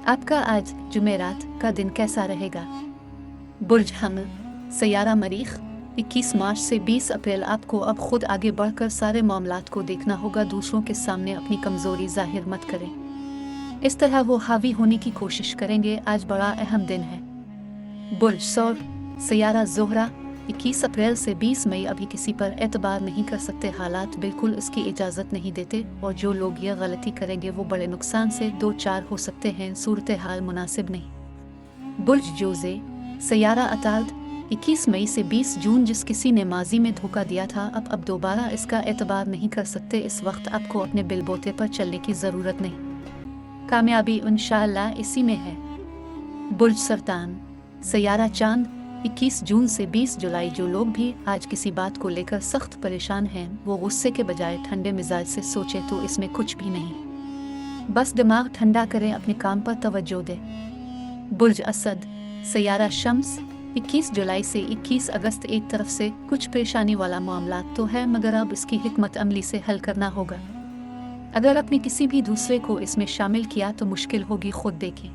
आपका आज जुमेरात का दिन कैसा रहेगा? बुर्ज हमल, सयारा मरीख। 21 मार्च से 20 अप्रैल आपको अब खुद आगे बढ़कर सारे मामलात को देखना होगा। दूसरों के सामने अपनी कमज़ोरी जाहिर मत करें, इस तरह वो हावी होने की कोशिश करेंगे। आज बड़ा अहम दिन है। बुर्ज सौर, सयारा ज़ोहरा। 21 अप्रैल से 20 मई अभी किसी पर एतबार नहीं कर सकते। हालात बिल्कुल इसकी इजाज़त नहीं देते और जो लोग यह गलती करेंगे वो बड़े नुकसान से दो चार हो सकते हैं। सूरत हाल मुनासिब नहीं। बुर्ज जोज़े, सयारा अताद। 21 मई से 20 जून जिस किसी ने माजी में धोखा दिया था अब दोबारा इसका एतबार नहीं कर सकते। इस वक्त आपको अपने बिलबोते पर चलने की ज़रूरत नहीं, कामयाबी इंशाअल्लाह इसी में है। बुर्ज सरतान, सयारा चांद। 21 जून से 20 जुलाई जो लोग भी आज किसी बात को लेकर सख्त परेशान हैं वो गुस्से के बजाय ठंडे मिजाज से सोचे तो इसमें कुछ भी नहीं। बस दिमाग ठंडा करें, अपने काम पर तवज्जो दें। बुर्ज असद, सयारा शम्स। 21 जुलाई से 21 अगस्त एक तरफ से कुछ परेशानी वाला मामला तो है मगर अब इसकी हिकमत अमली से हल करना होगा। अगर आपने किसी भी दूसरे को इसमें शामिल किया तो मुश्किल होगी, खुद देखें।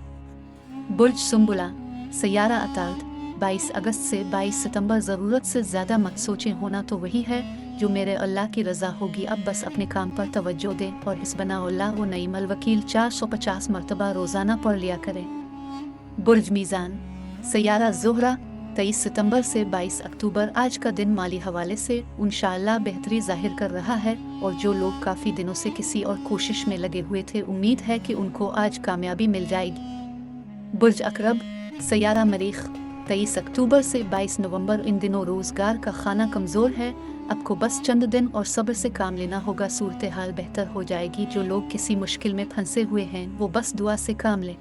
बुर्ज सुम्बुला, सयारा अताद। 22 अगस्त से 22 सितंबर ज़रूरत से ज़्यादा मत सोचें, होना तो वही है जो मेरे अल्लाह की रज़ा होगी। अब बस अपने काम पर तवज्जो दें और हिस्बुनाल्लाह व निअमल वकील 450 मरतबा रोज़ाना पढ़ लिया करें। बुर्ज मीज़ान, सयारा ज़ोहरा। 23 सितंबर से 22 अक्टूबर आज का दिन माली हवाले से इंशाअल्लाह बेहतरी ज़ाहिर कर रहा है और जो लोग काफ़ी दिनों से किसी और कोशिश में लगे हुए थे उम्मीद है कि उनको आज कामयाबी मिल जाएगी। बुर्ज अकरब, सयारा मरीख। 23 अक्टूबर से 22 नवंबर इन दिनों रोज़गार का खाना कमज़ोर है। आपको बस चंद दिन और सब्र से काम लेना होगा, सूरत हाल बेहतर हो जाएगी। जो लोग किसी मुश्किल में फंसे हुए हैं वो बस दुआ से काम लें।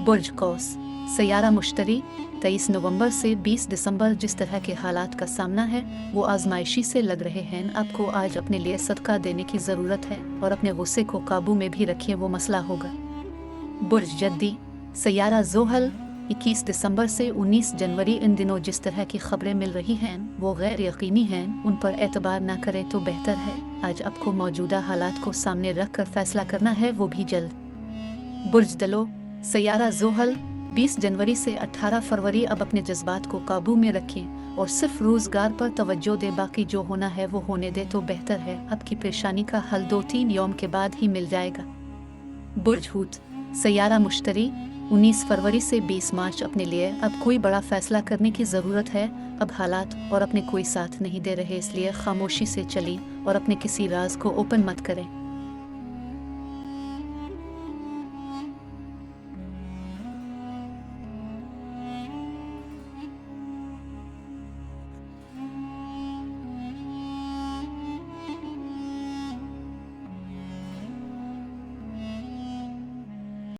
बुर्ज कौस, सयारा मुश्तरी। 23 नवंबर से 20 दिसंबर जिस तरह के हालात का सामना है वो आजमाइशी से लग रहे हैं। आपको आज अपने लिए सदका देने की ज़रूरत है और अपने गुस्से को काबू में भी रखिए, वो मसला होगा। बुर्ज जद्दी, सयारा जोहल। 21 दिसंबर से 19 जनवरी इन दिनों जिस तरह की खबरें मिल रही हैं वो गैर यकीनी हैं, उन पर एतबार ना करें तो बेहतर है। आज आपको मौजूदा हालात को सामने रख कर फैसला करना है, वो भी जल्द। बुर्ज दलो, सयारा जोहल। 20 जनवरी से 18 फरवरी अब अपने जज्बात को काबू में रखें और सिर्फ रोज़गार पर तवज्जो दें, बाकी जो होना है वो होने दे तो बेहतर है। आपकी परेशानी का हल 2-3 यौम के बाद ही मिल जाएगा। बुर्ज हूत, सयारा मुश्तरी। 19 फरवरी से 20 मार्च अपने लिए अब कोई बड़ा फैसला करने की ज़रूरत है। अब हालात और अपने कोई साथ नहीं दे रहे, इसलिए खामोशी से चलें और अपने किसी राज को ओपन मत करें।